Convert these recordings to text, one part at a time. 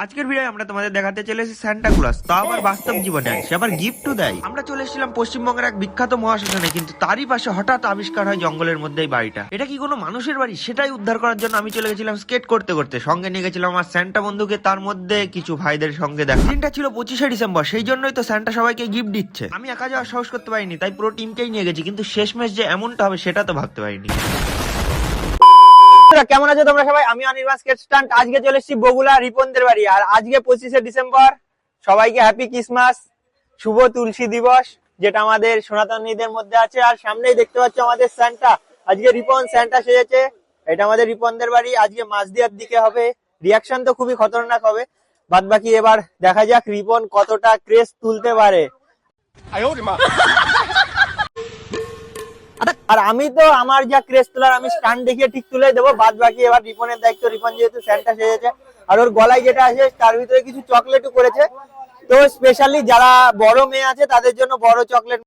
আজকের ভিডিও আমরা তোমাদের দেখাতে চলেছি সান্টা ক্লজ, তাও আবার বাস্তব জীবনে সে আবার গিফটও দেয়। আমরা চলে এসেছিলাম পশ্চিমবঙ্গের এক বিখ্যাত মহাশ্মশানে, কিন্তু তারই পাশে হঠাৎ আবিষ্কার হয় জঙ্গলের মধ্যেই বাড়িটা। এটা কি কোনো মানুষের বাড়ি? সেটাই উদ্ধার করার জন্য আমি চলে গেছিলাম স্কেট করতে করতে। সঙ্গে নিয়ে গেছিলাম আমার স্যান্টা বন্ধুকে, তার মধ্যে কিছু ভাইদের সঙ্গে দেখা। দিনটা ছিল 25শে ডিসেম্বর, সেই জন্যই তো স্যান্টা সবাইকে গিফট দিচ্ছে। আমি একা যাওয়ার সাহস করতে পারিনি, তাই পুরো টিমকেই নিয়ে গেছি, কিন্তু শেষমেশ যে এমনটা হবে সেটা তো ভাবতে পারিনি। কেমন আছো তোমরা সবাই? আমি অনির্বাণ স্কেট স্টান্ট। আজকে চলে এসেছি বগুলা রিপনদের বাড়ি। আর আজকে 25শে ডিসেম্বর, সবাইকে হ্যাপি ক্রিসমাস, শুভ তুলসী দিবস, যেটা আমাদের সনাতনীদের মধ্যে আছে। আর সামনেই দেখতে পাচ্ছ আমাদের স্যান্টা। আজকে রিপন স্যান্টা সেজেছে। এটা আমাদের রিপনদের বাড়ি। আজকে মাঝদিয়ার দিকে হবে। রিয়াকশন তো খুবই খতরনাক হবে। বাদ বাকি এবার দেখা যাক রিপন কতটা ক্রেজ তুলতে পারে। আর আমি তো আমার যা ক্রেজ তোলার আমি স্টান্ট দেখিয়ে ঠিক তুলে দেবো। বাদ বাকি এবার রিপনের দায়িত্ব। রিপন যেহেতু স্যান্টা সেজেছে, আর ওর গলায় যেটা আছে তার ভিতরে কিছু চকলেটও করেছে। তো স্পেশালি যারা বড় মেয়ে আছে তাদের জন্য বড় চকলেট,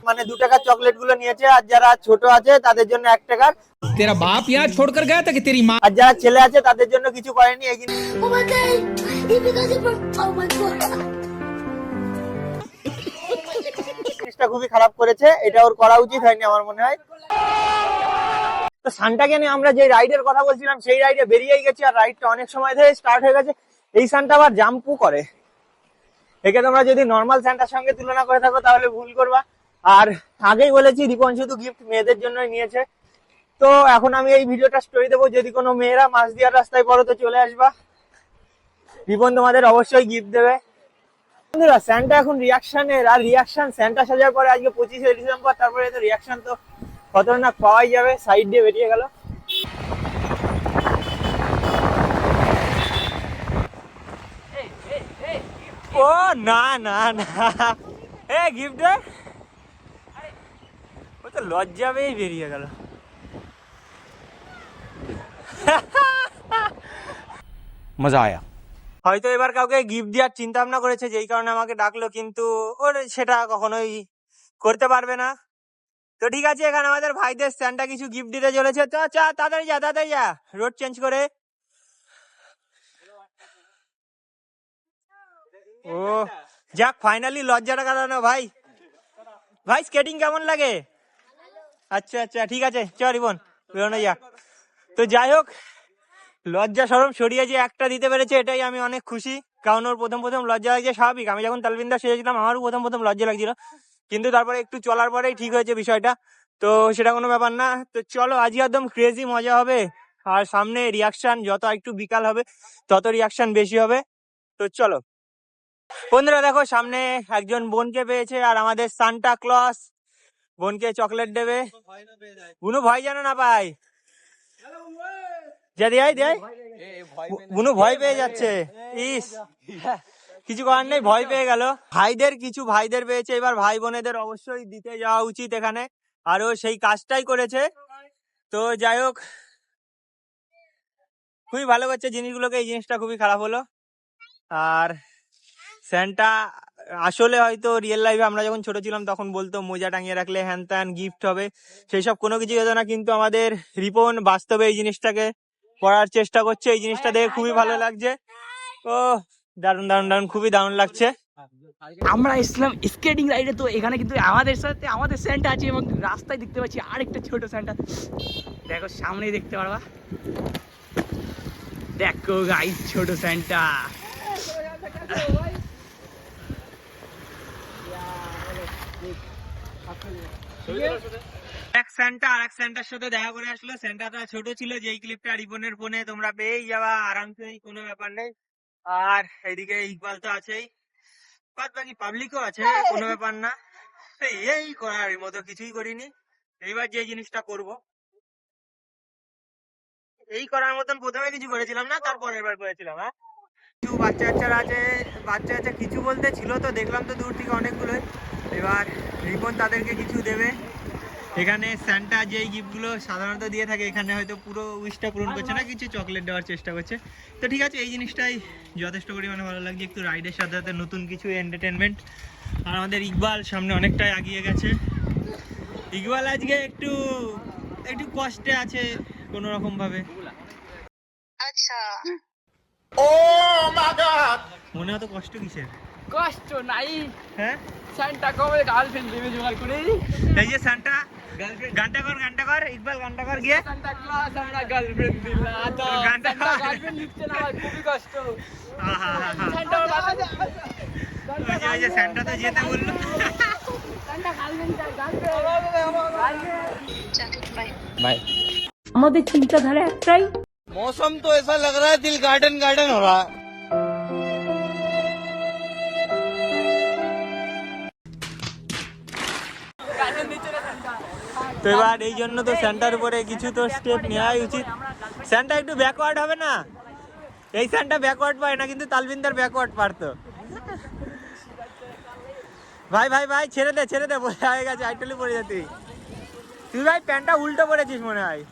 মানে 2 টাকার চকলেট গুলো নিয়েছে। আর যারা ছোট আছে তাদের জন্য 1 টাকার। तेरा बाप यहाँ छोड़कर गया था कि तेरी माँ? আর যারা ছেলে আছে তাদের জন্য কিছু করেনি। এই Oh my god! Oh my god! জিনিসটা খুবই খারাপ করেছে। এটা ওর করা উচিত হয়নি আমার মনে হয়। তো সান্টাকে নিয়ে আমরা যে রাইডের কথা বলছিলাম সেই রাইডে বেরিয়েই গেছি। আর রাইডটা অনেক সময় ধরে স্টার্ট হয়ে গেছে। এই সান্টা আবার জাম্পও করে। একে তোমরা যদি নর্মাল সান্টার সঙ্গে তুলনা করে থাকো তাহলে ভুল করবা। আর আগেই বলেছি রিপন শুধু গিফট মেয়েদের জন্যই নিয়েছে। তো এখন আমি এই ভিডিওটা স্টোরি দেবো, যদি কোনো মেয়েরা মাঝদিয়ার রাস্তায় পড়ো তো চলে আসবা। রিপন তোমাদের অবশ্যই গিফট দেবে। বন্ধুরা, স্যান্টা এখন রিয়াকশনের, আর রিয়াকশন স্যান্টা সাজার পরে আজকে 25শে ডিসেম্বর, তারপরে তো রিয়াকশন তো খতরনাক পাওয়াই যাবে। সাইড দিয়ে বেরিয়ে গেল। ও না না না, এ গিফট দে। ও তো লজ্জা পেয়েই বেরিয়ে গেল। मजा आया। হয়তো এবার কাউকে গিফট দেওয়ার চিন্তা ভাবনা করেছে, যেই কারণে আমাকে ডাকলো, কিন্তু ওর সেটা কখনোই করতে পারবে না। তো ঠিক আছে, এখানে আমাদের ভাইদের স্যান্টা কিছু গিফট দিতে চলেছে। তো চা তাড়াতাড়ি যা, তাড়াতাড়ি যা, রোড চেঞ্জ করে। ও যাক, ফাইনালি লজ্জাটা কাটানো। ভাই ভাই স্কেটিং কেমন লাগে? আচ্ছা আচ্ছা, ঠিক আছে, চ রিপন বেরোনো যাক। তো যাই হোক, লজ্জা শরম সরিয়ে যে একটা দিতে পেরেছে এটাই আমি অনেক খুশি। কারণ ওর প্রথম লজ্জা লাগছে, স্বাভাবিক। আমি যখন তালবিন্দা সেজেছিলাম আমারও প্রথম লজ্জা লাগছিল, কিন্তু তারপরে একটু চলার পরেই ঠিক হয়েছে বিষয়টা। তো সেটা কোনো ব্যাপার না। তো চলো, আজকে একদম ক্রেজি মজা হবে। আর সামনে রিয়াকশন, যত একটু বিকাল হবে তত রিয়াকশন বেশি হবে। তো চলো বন্ধুরা, দেখো সামনে একজন বোনকে পেয়েছে, আর আমাদের সান্টা ক্লজ বোনকে চকলেট দেবে। বুনু ভয় যেন না পায়। বুনু ভয় পেয়ে যাচ্ছে। ইস, কিছু করার নেই, ভয় পেয়ে গেল। কিছু ভাইদের পেয়েছে, এবার ভাই বোনেদের অবশ্যই দিতে যাওয়া উচিত এখানে। আরো সেই কাজটাই করেছে। তো যাই হোক, খুবই ভালো করছে জিনিসগুলোকে। এই জিনিসটা খুবই খারাপ হলো। আর স্যান্টা আসলে হয়তো রিয়েল লাইফে আমরা যখন ছোট ছিলাম তখন বলতো মোজা টাঙিয়ে রাখলে হ্যান ত্যান গিফট হবে, সেই সব কোনো কিছু হতো না। কিন্তু আমাদের রিপন বাস্তবে এই জিনিসটাকে করার চেষ্টা করছে। এই জিনিসটা দেখে খুবই ভালো লাগছে। ও দারুণ দারুণ দারুণ, খুবই দারুণ লাগছে। আমরা এসেছিলাম স্কেটিং রাইডে। তো এখানে কিন্তু আমাদের সাথে আমাদের স্যান্টা আছে, এবং রাস্তায় দেখতে পাচ্ছি আরেকটা ছোট স্যান্টা। দেখো সামনেই দেখতে পারবা। দেখো গাইস, ছোট স্যান্টা। এক স্যান্টা আর এক স্যান্টার সাথে দেখা করে আসলো। স্যান্টাটা ছোট ছিল, যেই ক্লিপটা রিপনের ফোনে তোমরা পেয়েই যাবা আরামসে, কোনো ব্যাপার নেই। আর এদিকে ইকবাল তো আছেই, বাদ বাকি পাবলিকও আছে, কোনো ব্যাপার না। এই করার মতো কিছুই করিনি। এইবার যে জিনিসটা করব, এই করার মতন প্রথমে কিছু করেছিলাম না, তারপর এবার করেছিলাম। হ্যাঁ, কিছু বাচ্চা কাচ্চা কিছু বলতে ছিল, তো দেখলাম তো দূর থেকে অনেকগুলোই। এবার রিপন তাদেরকে কিছু দেবে। এখানে স্যান্টা যেই গিফটগুলো সাধারণত দিয়ে থাকে, এখানে হয়তো পুরো উইশটা পূরণ করছে না, কিছু চকলেট দেওয়ার চেষ্টা করছে। তো ঠিক আছে, এই জিনিসটাই যথেষ্ট পরিমাণে ভালো লাগছে। একটু রাইডের সাথে সাথে নতুন কিছু এন্টারটেনমেন্ট। আর আমাদের ইকবাল সামনে অনেকটাই এগিয়ে গেছে। ইকবাল আজকে একটু কষ্টে আছে কোনো রকম ভাবে। আচ্ছা। ও মনে হতো কষ্ট কিসের? কষ্ট নাই, হ্যাঁ সান্টা কবে গার্লফ্রেন্ড দেবে জোগাড় করে। এই যে সান্টা গানটা কর ইকবাল, গানটা কর গিয়ে। সান্টা ক্লজ আমরা গার্লফ্রেন্ড দিলা তো, গানটা সান্টা গার্লফ্রেন্ড দিচ্ছে না ভাই, খুবই কষ্ট। সান্টা ওই যে সান্টা তো যেতে বললো। সান্টা গার্লফ্রেন্ড চাই, গার্লফ্রেন্ড। बाय। আমাদের চিন্তাধারা একটাই, मौसम तो ऐसा लग रहा है दिल गार्डन गार्डन हो रहा है। তো এবার এই জন্য তো স্যান্টার উপরে কিছু তো স্টেপ নেওয়াই উচিত। স্যান্টা একটু ব্যাকওয়ার্ড হবে না? এই স্যান্টা ব্যাকওয়ার্ড পায় না, কিন্তু তালবিন্দার ব্যাকওয়ার্ড পারতো। ভাই ভাই ভাই ছেড়ে দে বলে হয়ে গেছে, আইটলি পড়ে যেতি। তুই ভাই প্যান্টটা উল্টো পড়েছিস মনে হয়।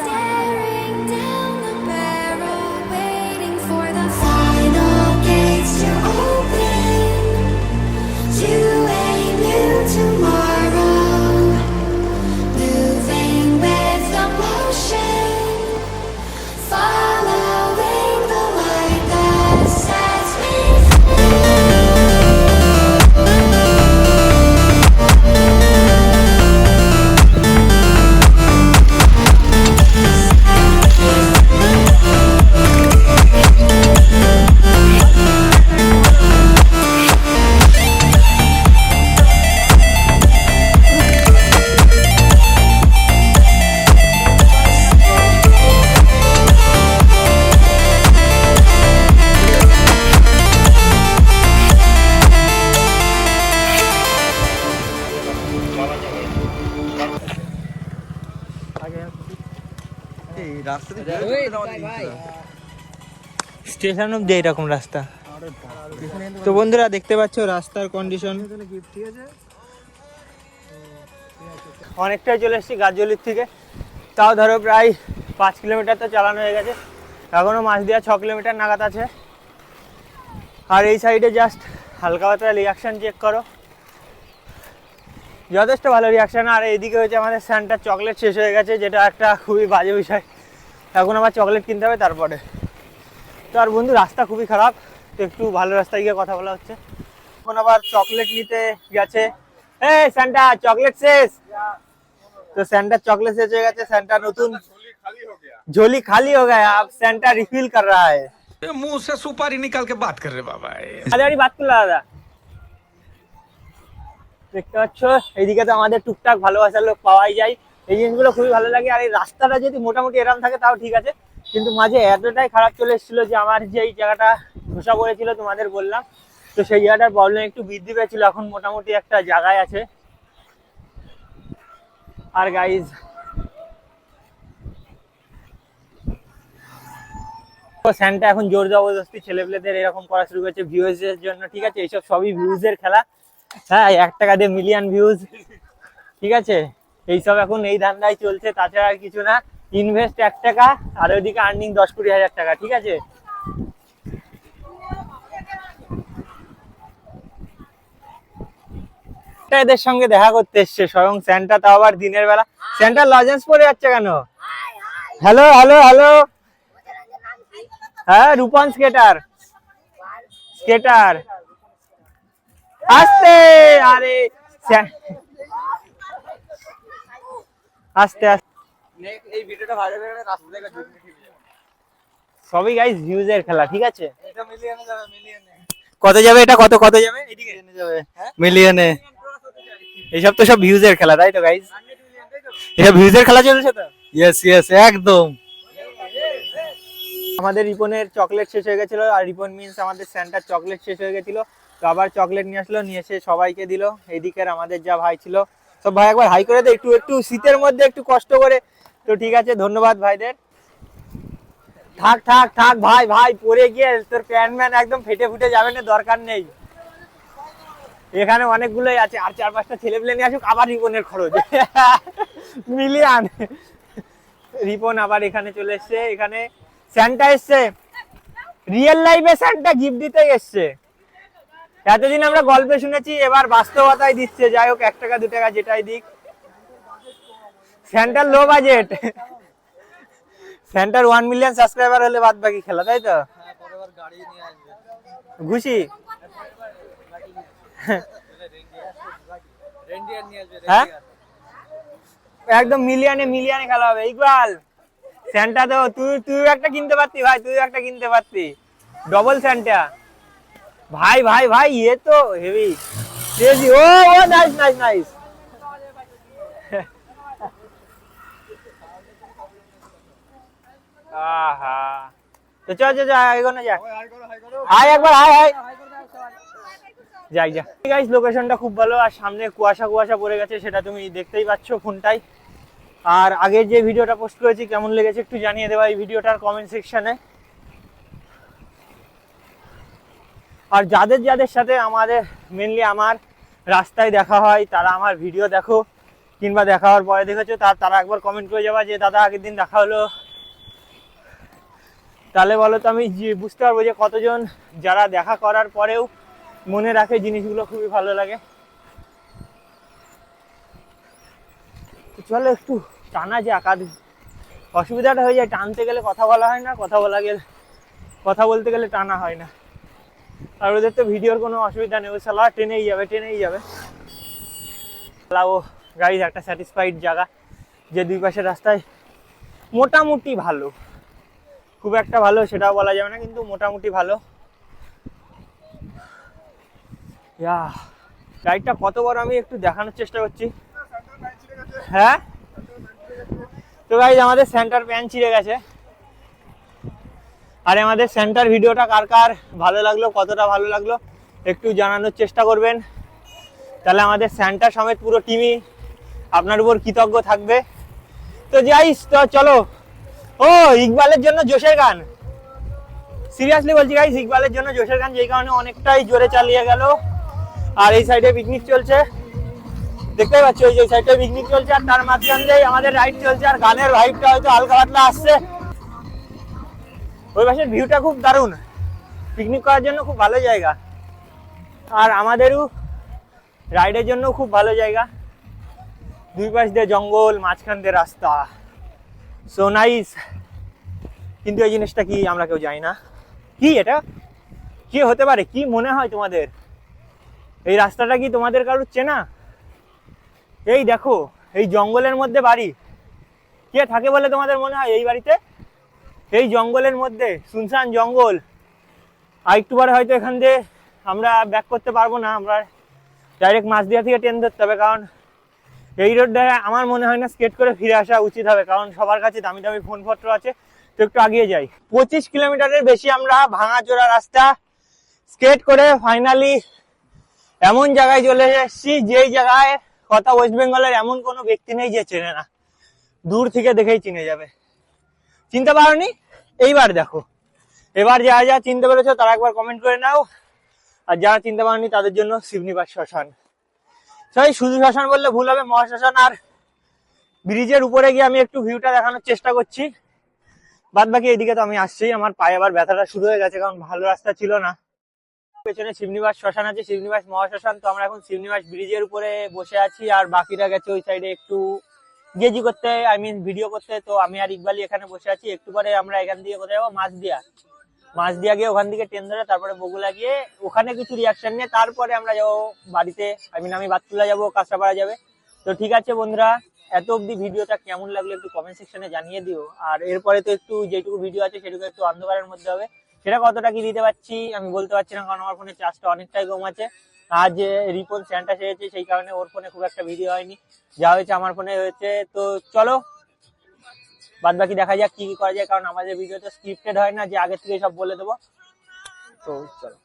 Staring down the barrel, waiting for the final gates to open, to a new tomorrow, moving with the motion, following the light that sets me station অব্দি এরকম রাস্তা। তো বন্ধুরা দেখতে পাচ্ছ রাস্তার কন্ডিশন। অনেকটাই চলে এসেছি গাজলির থেকে, তাও ধরো প্রায় 5 কিলোমিটার তো চালানো হয়ে গেছে, এখনো মাঝদিয়া 6 কিলোমিটার নাগাদ আছে। আর এই সাইডে জাস্ট হালকা পাতলা রিয়াকশান চেক করো, যথেষ্ট ভালো রিয়াকশান। আর এইদিকে হয়েছে আমাদের স্যান্টার চকলেট শেষ হয়ে গেছে, যেটা একটা খুবই বাজে বিষয়। এখন আবার চকলেট কিনতে হবে তারপরে। তো আর বন্ধু রাস্তা খুবই খারাপ, তো একটু ভালো রাস্তায় গিয়ে কথা বলা হচ্ছে। এখন আবার চকলেট নিতে গেছে। এই স্যান্টা চকলেট শেষ। তো স্যান্টার চকলেট শেষ হয়ে গেছে, স্যান্টা নতুন झोली खाली हो गया, अब सेंटा रिफिल कर रहा है। मुंह से सुपारी निकाल के बात कर रहे बाबा। আরে বাত করলা দাদা। দেখতে পাচ্ছ এইদিকে তো আমাদের টুকটাক ভালোবাসার লোক পাওয়াই যায়, এই জিনিসগুলো খুবই ভালো লাগে। আর এই রাস্তাটা যদি মোটামুটি এরম থাকে তাও ঠিক আছে, কিন্তু মাঝে এতটাই খারাপ চলে এসেছিল যে আমার যে এই জায়গাটা ধসা পড়েছিল তোমাদের বললাম, তো সেই জায়গাটার প্রবলেম একটু বৃদ্ধি পেয়েছিল, এখন মোটামুটি একটা জায়গায় আছে। আর গাইজ স্যান্টা এখন জোর জবরদস্তি ছেলেপেলেদের এরকম করা শুরু করেছে ভিউজ এর জন্য, ঠিক আছে? এইসব সবই ভিউজ এর খেলা। হ্যাঁ, 1 টাকা দিয়ে মিলিয়ন ভিউজ, ঠিক আছে? এইসব এখন এই ধান্দায় চলছে, তাছাড়া আর কিছু না। ইনভেস্ট 1 টাকা আর ওইদিকে আর্নিং 10-20 হাজার টাকা, ঠিক আছে? এদের সঙ্গে দেখা করতে এসছে স্বয়ং স্যান্টা, তাও আবার দিনের বেলা। স্যান্টা লজেন্স পরে যাচ্ছে কেন? Hello hello hello. হ্যাঁ, রূপন স্কেটার আস্তে। আরে আস্তে আস্তে, এই ভিডিওটা ভালো করে রাস্তা থেকে সবই গাইস ভিউজ এর খেলা, ঠিক আছে? এটা মিলিয়নে যাবে, মিলিয়নে। কত যাবে এটা? কত যাবে? এদিকে যাবে মিলিয়নে। এইসব তো সব ভিউজ এর খেলা, তাই তো গাইস? এটা ভিউজ এর খেলা চলছে তো। ইয়েস একদম। আমাদের রিপনের চকলেট শেষ হয়ে গেছিল, আর রিপন মিন্স আমাদের স্যান্টার চকলেট শেষ হয়ে গেছিল, তো আবার চকলেট নিয়ে আসলো, নিয়ে এসে সবাইকে দিল। এইদিকের আমাদের যা ভাই ছিল সব ভাই একবার হাই করে দে, একটু শীতের মধ্যে একটু কষ্ট করে। তো ঠিক আছে, ধন্যবাদ ভাইদের। থাক ভাই পরে গিয়ে তোর প্যান্ট ম্যান একদম ফেটে ফুটে যাবে না, দরকার নেই। এখানে অনেকগুলোই আছে, আর 4-5টা ছেলে পেলে নিয়ে আসুক, আবার রিপনের খরচ মিলিয়ন। রিপন আবার এখানে চলে এসছে, এখানে স্যান্টা এসছে, রিয়েল লাইফে স্যান্টা গিফট দিতে এসছে। এতদিন আমরা গল্পে শুনেছি, এবার বাস্তবতায় দিচ্ছে। যাই হোক, 1 টাকা 2 টাকা যেটাই দিক। Centre low budget, centre 1 million subscriber হলে বাদ বাকি খেলা, তাই তো? ঘুষি হ্যাঁ, একদম মিলিয়নে খেলা হবে। ইকবাল, স্যান্টা তো তুই একটা কিনতে পারতি ভাই, তুই একটা কিনতে পারতি, ডবল স্যান্টা। ভাই ভাই ভাই, ইয়ে তো হেভি ক্রেজি। ও ও নাইস নাইস নাইস। আহা, তো চল চল এগোনো যা। হাই একবার, হাই হাই। যাই যা গাইস, লোকেশনটা খুব ভালো, আর সামনে কুয়াশা কুয়াশা পড়ে গেছে, সেটা তুমি দেখতেই পাচ্ছ ফোনটাই। আর আগের যে ভিডিওটা পোস্ট করেছি কেমন লেগেছে একটু জানিয়ে দেবা এই ভিডিওটার কমেন্ট সেকশনে। আর যাদের যাদের সাথে আমাদের মেনলি আমার রাস্তায় দেখা হয়, তারা আমার ভিডিও দেখো কিংবা দেখা হওয়ার পরে দেখেছো, তারা একবার কমেন্ট করে যাবা যে দাদা আগের দিন দেখা হলো। তাহলে বলো তো আমি বুঝতে পারবো যে কতজন যারা দেখা করার পরেও মনে রাখে জিনিসগুলো, খুবই ভালো লাগে। চলো একটু টানা যাক। আর অসুবিধাটা হয়ে যায়, টানতে গেলে কথা বলা হয় না, কথা বলতে গেলে টানা হয় না। আর ওদের তো ভিডিওর কোনো অসুবিধা নেই, ও সালা টেনেই যাবে। ও গাইজ একটা স্যাটিসফাইড জায়গা, যে দুই পাশের রাস্তায় মোটামুটি ভালো, খুব একটা ভালো সেটাও বলা যাবে না, কিন্তু মোটামুটি ভালো। গাড়িটা কত বড় আমি একটু দেখানোর চেষ্টা করছি। হ্যাঁ, তো গাইজ আমাদের সেন্টার প্যান ছিঁড়ে গেছে। আর আমাদের সেন্টার ভিডিওটা কার কার ভালো লাগলো, কতটা ভালো লাগলো একটু জানানোর চেষ্টা করবেন, তাহলে আমাদের সেন্টার সমেত পুরো টিমই আপনার উপর কৃতজ্ঞ থাকবে। তো যাইস, তো চলো। ও ইকবালের জন্য জোশের গান, সিরিয়াসলি বলছি গাইস, ইকবালের জন্য জোশের গান, যেই কারণে অনেকটাই জোরে চালিয়ে গেল। আর এই সাইডে পিকনিক চলছে, দেখতে পাচ্ছ, ওই যে সাইডে পিকনিক চলছে, আর তার মাঝখান দিয়ে আমাদের রাইড চলছে, আর গানের ভাইবটা হয়তো হালকা পাতলা আসছে। ওই পাশের ভিউটা খুব দারুণ, পিকনিক করার জন্য খুব ভালো জায়গা, আর আমাদেরও রাইডের জন্য খুব ভালো জায়গা। দুই পাশ দিয়ে জঙ্গল, মাঝখান দিয়ে রাস্তা, সো নাইস। কিন্তু এই জিনিসটা কি আমরা কেউ জানি না, কি এটা কি হতে পারে, কি মনে হয় তোমাদের? এই রাস্তাটা কি তোমাদের কারোর চেনা? এই দেখো, এই জঙ্গলের মধ্যে বাড়ি, কে থাকে বলে তোমাদের মনে হয় এই বাড়িতে? এই জঙ্গলের মধ্যে, শুনশান জঙ্গল। আর একটু পরে হয়তো এখান দিয়ে আমরা ব্যাক করতে পারবো না, আমরা ডাইরেক্ট মাঝদিয়া থেকে ট্রেন ধরতে হবে, কারণ এই রোডটায় আমার মনে হয় না স্কেট করে ফিরে আসা উচিত হবে, কারণ সবার কাছে দামি দামি ফোনপত্র আছে। তো একটু আগিয়ে যাই। 25 কিলোমিটারের বেশি আমরা ভাঙাচোরা রাস্তা স্কেট করে ফাইনালি এমন জায়গায় চলে এসেছি, যেই জায়গায় কথা ওয়েস্ট বেঙ্গলের এমন কোনো ব্যক্তি নেই যে চেনে না, দূর থেকে দেখেই চিনে যাবে। চিনতে পারোনি? এইবার দেখো, এবার যারা যা চিনতে পেরেছো তারা একবার কমেন্ট করে নাও, আর যারা চিনতে পারেনি তাদের জন্য শিবনিবাস শ্মশান। সেই শুধু শ্মশান বললে ভুল হবে, মহাশ্মশান। আর ব্রিজের উপরে গিয়ে আমি একটু ভিউটা দেখানোর চেষ্টা করছি, বাদ বাকি এদিকে তো আমি আসছি। আমার পায়ে আবার ব্যথাটা শুরু হয়ে গেছে, কারণ ভালো রাস্তা ছিল না। পেছনে শিবনিবাস শ্মশান আছে, শিবনিবাস মহাশ্মশান। তো আমরা এখন শিবনিবাস ব্রিজের উপরে বসে আছি, আর বাকিরা গেছে ওই সাইডে একটু গেজি করতে, ভিডিও করতে। তো আমি আর ইকবালি এখানে বসে আছি। একটু পরে আমরা এখান দিয়ে কোথায় যাবো? মাছদিয়া গিয়ে ওখান থেকে ট্রেন ধরে তারপরে বগুলা গিয়ে ওখানে কিছু রিয়াকশন নিয়ে তারপরে আমরা যাবো বাড়িতে। আমি বাতকুলা যাবো, কাঁচরাপাড়া যাবে। তো ঠিক আছে বন্ধুরা, এত অব্দি ভিডিওটা কেমন লাগলো একটু কমেন্ট সেকশনে জানিয়ে দিও। আর এরপরে তো একটু যেটুকু ভিডিও আছে সেটুকু একটু অন্ধকারের মধ্যে হবে, সেটা কতটা কি দিতে পারছি আমি বলতে পারছি না, কারণ আমার ফোনে চার্জটা অনেকটাই কম আছে। আজ রিপন স্যান্টা সেরেছে, সেই কারণে ওর ফোনে খুব একটা ভিডিও হয়নি, যা হয়েছে আমার ফোনে হয়েছে। তো চলো বাদ বাকি দেখা যাক কি করা যায়, কারণ আমাদের ভিডিও তো স্ক্রিপ্টেড হয় না যে আগে থেকে সব বলে দেবো। তো চলো।